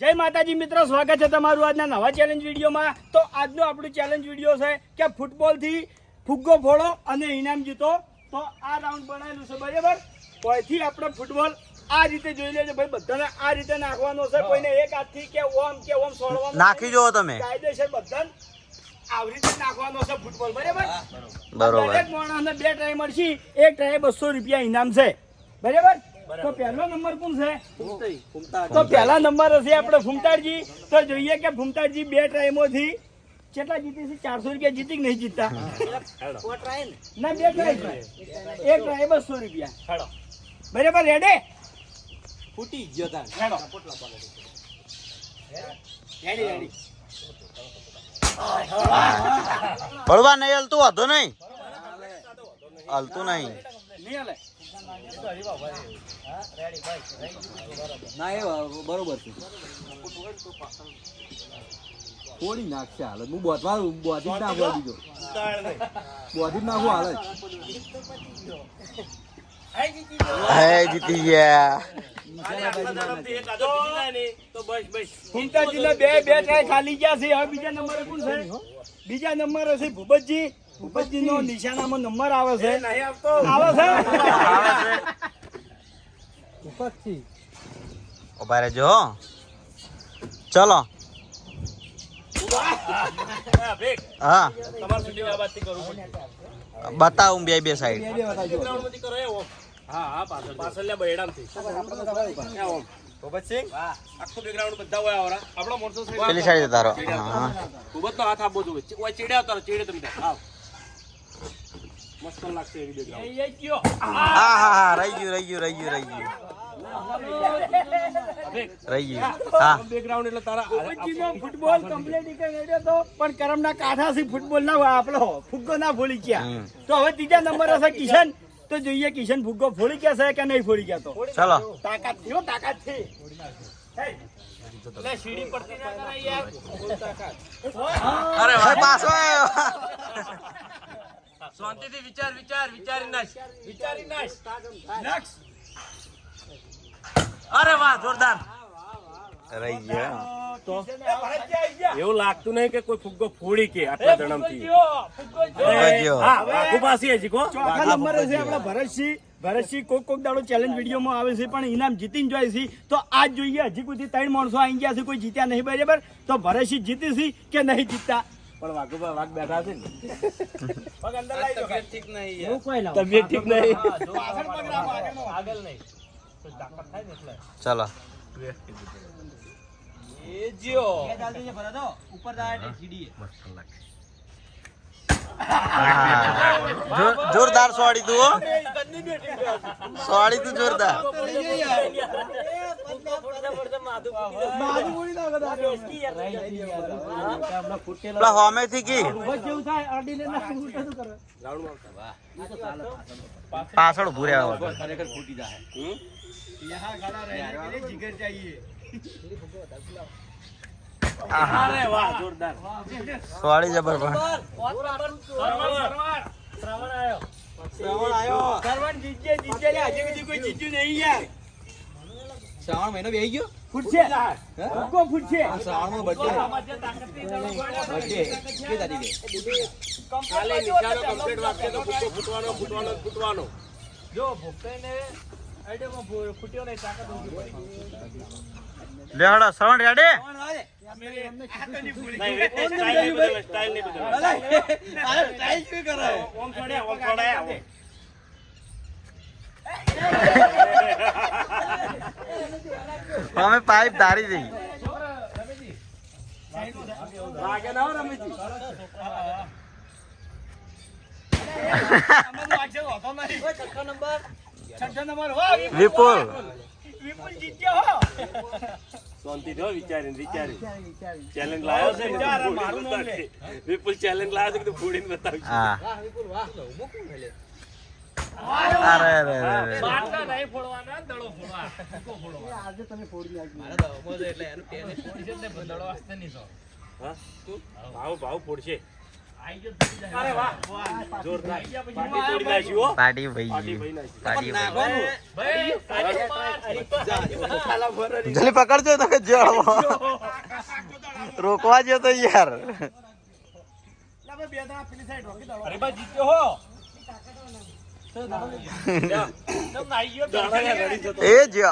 જય માતાજી મિત્રો, સ્વાગત છે તમારું આજના નવા ચેલેન્જ વિડીયોમાં। તો આજનો આપણું ચેલેન્જ વિડીયો છે કે ફૂટબોલથી ફુગ્ગો ફોડો અને ઇનામ જીતો। તો આ રાઉન્ડ બનાવેલું છે બરાબર। કોઈથી આપણે ફૂટબોલ આ રીતે જોઈ લેજો ભાઈ, બધાને આ રીતે નાખવાનો છે, કોઈને એક હાથથી કે ઓમ છોડવાનો નાખી જો તમે કાયદેસર બધાને આવી રીતે નાખવાનો છે ફૂટબોલ બરાબર। દરેક માણસને 2 ટ્રાય મળશે, એક ટ્રાય 200 રૂપિયા ઇનામ છે બરાબર। તો પહેલો નંબર કોણ છે? તો પહેલા નંબર હશે આપણે ફૂમતાડજી। તો જોઈએ કે ફૂમતાડજી 2 ટ્રાયમાંથી કેટલા જીતી છે? 400 રૂપિયા જીતી કે નહીં જીતતા? ના, 2 ટ્રાય, એક ટ્રાય 200 રૂપિયા બરાબર। રેડી? ફૂટી ગયો તા હેડો રેડી પડવા નહીં હલતું, વાંધો નહીં, હલતું નહીં નહીં હલે। ના એ બરોબર છે, ફોડી નાખશે હાલ। હું બોધી જ નાખવા દીધો, બોધી જ નાખું હાલ જ। હે જીતી ગયા। ફૂમતાજીને 2 ટ્રાય ખાલી ગયા છે। હવે બીજા નંબરે કોણ છે? બીજા નંબર હશે ભૂપતજી। ભૂપતજીનો નિશાનામાં નંબર આવે છે, ઉભા રહેજો, ચલો। હા બતાવું બે સાઈડ। પેલી સાઈડ તારો હાથ આપવો જોઈએ, ચીડ્યા તારો ચીડે તમે મસ્ત લાગશે એવી બેકગ્રાઉન્ડ। હા રહી ગયું હા બેકગ્રાઉન્ડ એટલે તારા ભૂપતજીનો ફૂટબોલ કમ્પ્લીટ કર્યો તો, પણ કરમના કાંઠાથી ફૂટબોલ ના આપણો ફુગ્ગો ના ફોડી ગયા। તો હવે ત્રીજા નંબર હશે કિશન। તો જોઈએ કિશન ફુગ્ગો ફોડી ગયા છે કે નહીં ફોડી ગયા। તો ચલો તાકાત થયો, તાકાત થી સીડી પડતી ના કરાય યાર, અરે ભાઈ પાછો આવ્યો। શાંતિથી વિચારી નાખ। અરે વાહ જોરદાર રહી ગયા। એવું લાગતું નહીં કે કોઈ ફુગ્ગો ફોડી કે આટલા જન્મથી। ચોથા નંબરે છે આપણા ભરતસિંહ। કોક દાડો ચેલેન્જ વિડીયોમાં આવે છે, પણ ઇનામ જીતીને જાય છે। તો આજ જોઈએ, હજી કોઈ 3 માણસો આવી ગયા છે, કોઈ જીત્યા નહીં બરાબર। તો ભરતસિંહ જીતી છે કે નહીં જીતતા? પણ વાઘ બેઠા છે ને, પગ અંદર લાવી દો, તબિયત ઠીક નહીં। પાછળ પગ રાખો, આગળ નહીં। ચલો જોરદાર સોડી તું હો, સોડી તું જોરદાર। પેલા હોમેથી કી પાછળ ઉભું રહેવા ખરેખર ફૂટી જાય। અરે વાહ જોરદાર સોડી જબર પણ શ્રવણ જીતજે હજી સુધી કોઈ જીત્યું નહીં યાર। શ્રાવણ મહિનો બેહી ગયો, ફૂટશે ફુગ્ગો ફૂટશે। શ્રાવણમાં બર્થડે કે તારીખે કાલે નિશાનો કમ્પ્લીટ વાગશે તો ફુગ્ગો ફૂટવાનો। જો ભૂપતને આઈડિયામાં ફૂટ્યો નહીં, તાકાત ઊંચી પડી। લેહડા સવણ રેડે અમે પાઇપ ધારી દઈ। વિપુલ શાંતિ થયો, વિચારી ચેલેન્જ લાવ્યો છે વિપુલ ચેલેન્જ લાવ્યો છે કે ફોડીને બતાવજો। હા અરે નહીં ફોડવાના, દડો ફોડવા। આજે તમે ફોડી ભાવ ફોડશે। અરે વાહ જોરદાર પાટી તોડી નાખ્યું હો પાટી ભાઈ પાટી ભાઈ નાખ્યું પાટી ભાઈ જલ્દી પકડજો તો કે જળવો રોકવા જો તો યાર અરે ભાઈ જીત્યો હો એ જો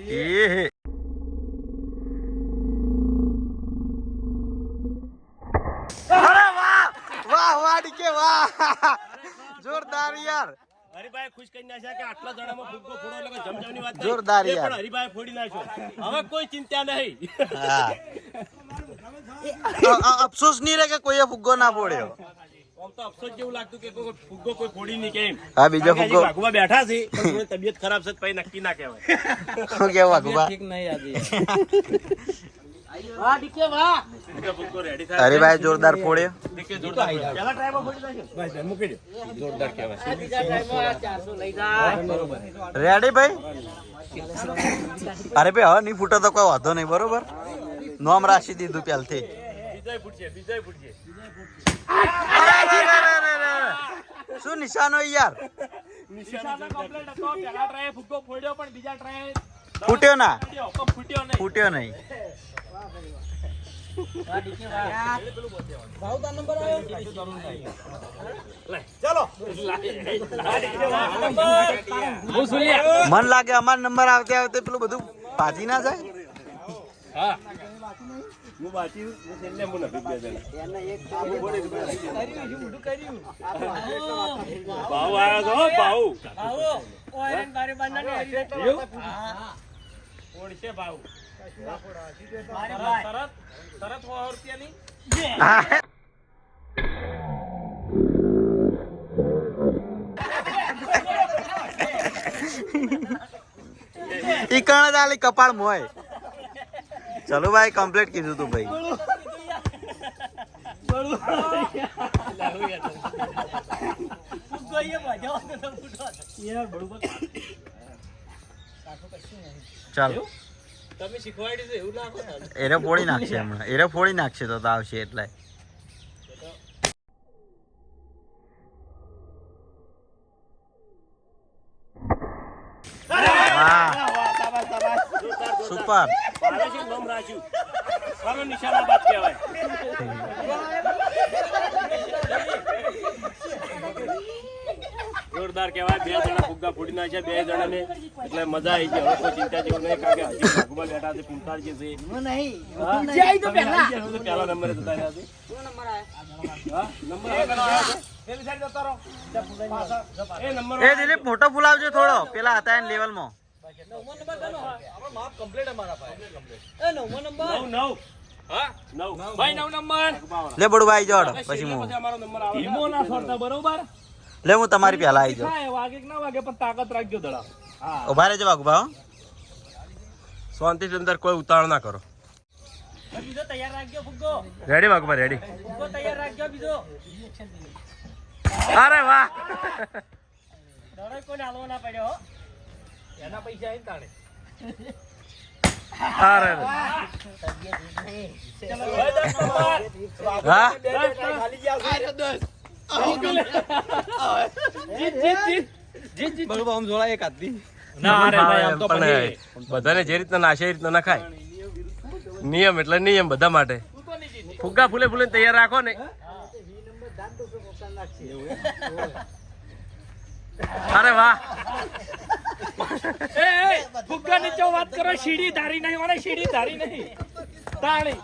એ અરે વાહ વાહ વાહ ડીકે વાહ જોરદાર યાર હરિભાઈ ખુશ કરી નાખ્યા કે આટલા જણામાં ફૂગો ફોડો એટલે જમજમની વાત જોરદાર નહીં. એ યાર. પણ હરિભાઈ ફોડી નાખ્યો હવે કોઈ ચિંતા નહીં હા અફસોસ નહીં રહે કે કોઈએ ફુગ્ગો ના ફોડ્યો આમ તો અફસોસ જેવું લાગતું કે કોઈ ફુગ્ગો કોઈ ફોડી નહીં કેમ હા બીજો કારણ કે ફુગ્ગો હજી વાઘુબા બેઠા છે પણ થોડી તબિયત ખરાબ છે તો પછી નક્કી ના કહેવાય શું કેવું વાઘુબા બીજો ફુગ્ગો રેડી થાય અરે ભાઈ જોરદાર ફોડ્યો કે જોરદાર પહેલા ટ્રાયમાં ફોડી નાખ્યો મૂકી દો જોરદાર કહેવાય રેડી ભાઈ અરે ભાઈ હવે નહીં ફૂટો તો કોઈ વાંધો નહીં બરોબર નોમ રાખી દીધું પહેલથી બીજાય ફૂટશે શું નિશાનો યાર ફૂટ્યો ના ફૂટ્યો નહીં મન લાગે અમાર નંબર આવતે આવતે પેલું બધું ભાજી ના જાય હું બાકી એટલે હું નથી બે જણા ભાવ આવ્યો તો હો, ભાવ ઓળશે ભાવ ઈ કણ દાલી કપાળ મોય ચલો ભાઈ કમ્પ્લીટ કીધું તું ભાઈ ચાલો તમે શીખવાડી છે એવું ના કહો. એરે ફોડી નાખશે હમણાં એરે ફોડી નાખશે તો આવશે એટલે વાહ સુપર પાડોશી નામ રાખ્યું સારો નિશાનાબાદ કહેવાય જોરદાર કહેવાય બે જણા ફુગ્ગા ફોડી નાખ્યા બે જણાને એટલે મજા આવી ગઈ હવે કોઈ ચિંતા જેવું નહીં કારણ કે હજી ભાગમાં બેઠા છે પિંતાળજી છે પહેલા નંબરે જતા રહ્યા છે હા નંબર આગળ આવ્યો છે એ નંબર એ દિલીપ મોટો ફૂલાવજો થોડો પેલા હતા એને લેવલમાં લે બડું ભાઈ જોડ પછી હું લે હું તમારી પહેલા આવી જાઉં ઉભા રહેજો વાઘુભા હો. શાંતિથી અંદર કોઈ ઉતાવળ ના કરો રેડી વાઘુભા રેડી અરે વાહ અરે હા બધાને જે રીતના નાશે એ રીતના નખાય નિયમ એટલે નિયમ બધા માટે ફુગ્ગા ફૂલે ફૂલે તૈયાર રાખો ને અરે વાહ ફુગ્ગા નીચે વાત કરો સીડી ધારી નહીં વાળે સીડી ધારી નહીં તાણી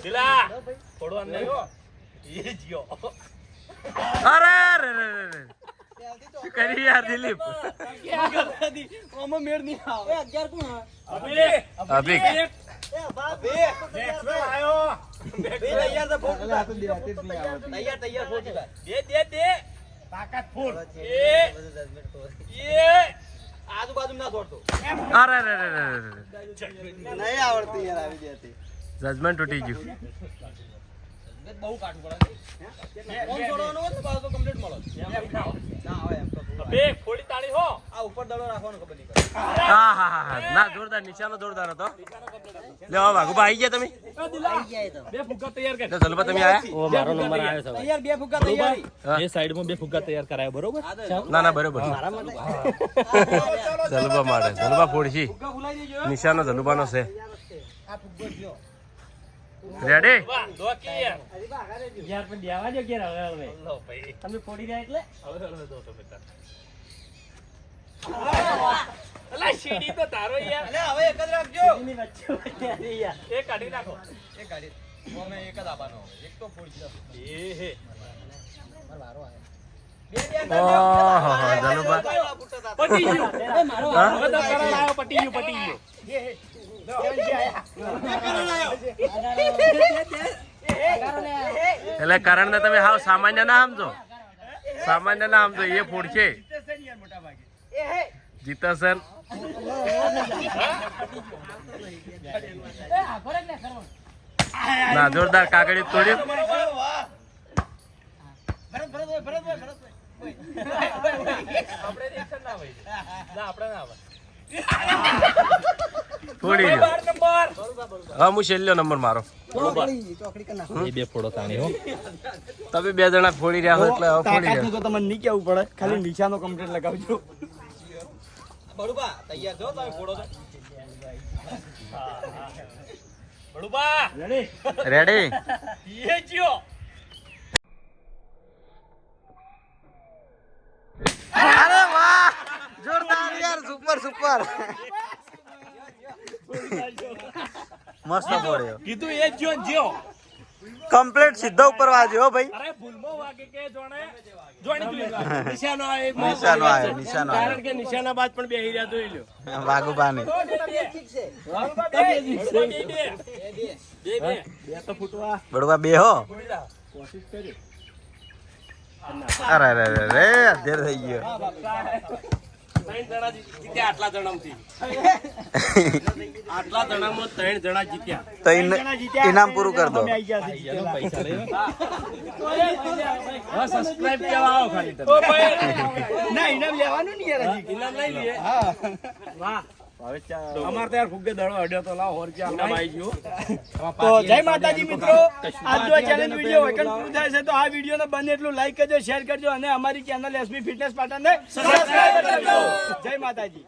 દિલા થોડું અંદર અરે અરે અરે શું કરી યાર દિલીપ અભિક આજુબાજુ ના છોડતો અરે અરે અરે નહીં આવડતી યાર આવી જતી જજમેન્ટ તૂટી ગયું બહુ કાઢવું પડે ઓમ છોડવાનું હોય ને પાછો કમ્પ્લીટ મળો ના આવે એમ તો બે ફોડી તાળી હો આ ઉપર દડો રાખવાનો ખબર નહીં હા હા હા ના જોરદાર નિશાનો જોરદાર હતો લે હવે વાઘુબા આવી ગયા તમે બે ફુગ્ગા તૈયાર કર. તો ચલો તમે આયા ઓ મારો નંબર આવ્યો છે તૈયાર બે ફુગ્ગા તૈયારી એ સાઈડમાં બે ફુગ્ગા તૈયાર કરાય બરોબર. ના ના બરોબર જલુબા માટે જલુબા ફોડશી ફુગ્ગા ફુલાઈ દેજો નિશાનો જલુબાનો છે આ ફુગ્ગો ગયો રેડી યાર પણ દેવા જો ઘેર હવે તમે ફોડી રહ્યા એટલે અલા સીડી તો તારો યાર એટલે હવે એક જ રાખજો એની વચ્ચે વચ્ચે યાર એ કાઢી નાખો. એક ગાડી અમે એક જ આપવાનો એક તો ફોડી એ હે ઓહો જલુબા પટી ગયું. હા? હવે તો કરણ આવ્યો, પટી ગયું પટી ગયું. એટલે કરણ ને તમે હાવ સામાન્ય ના સમજો સામાન્ય ના સમજો એ ફોડશે જીતસન ના જોરદાર કાગળી તોડ્યું ફોડી ગયો બાર નંબર. હા હું છેલ્લો નંબર મારો એ બે ફોડો તાણી હો. તમે બે જણા ફોડી રહ્યા છો એટલે હવે ફોડી તાકાતનું રહ્યા તો તમને નહીં કેવું પડે, ખાલી નિશાનો કમ્પ્લીટ લગાવજો. બળુબા તૈયાર છો તમે ફોડો તો બળુબા રેડી એ જ્યો. અરે વાહ જોરદાર યાર સુપર સુપર મસ્ત પડ્યો કીધું એ જ્યો ને જ્યો. કમ્પ્લીટ સીધો ઉપર વાગ્યો હો ભાઈ અરે ભૂલમાં વાગે કે જોણે નિશાનો આવે. નિશાનો આવ્યો નિશાનો કારણ કે નિશાના બાદ પણ બેહી રહ્યા જોઈ લ્યો. આવ્યો વાઘુબાની બે તો ફૂટવા. બડવા બે હો અરે અરે અરે રે અધેર થઈ ગયો ત્રણ જણા જીત્યા આટલા જણામાંથી આટલા જણામાં ત્રણ જણા જીત્યા તો ઇનામ પૂરું કરી દો અમે આઈ ગયા છે જીતેલા. હવે સબસ્ક્રાઇબ કરવા આવો ખાલી તમે. ના ઇનામ લેવાનું નહીં યાર હજી. ઇનામ લઈ લઈએ હા વાહ. અમારે તો યાર ફુગ્ગે દડો અડ્યો તો લાવ હોર ક્યાં ઇનામ આવી ગયો. તો જય માતાજી મિત્રો, આજનો ચેલેન્જ વિડિયો વૈકલ્પ પૂરું થાય છે તો આ વિડિયોને બને એટલું લાઈક કરજો, શેર કરજો અને અમારી ચેનલ એસબી ફિટનેસ પાટણને સબસ્ક્રાઇબ કરજો. જય માતાજી.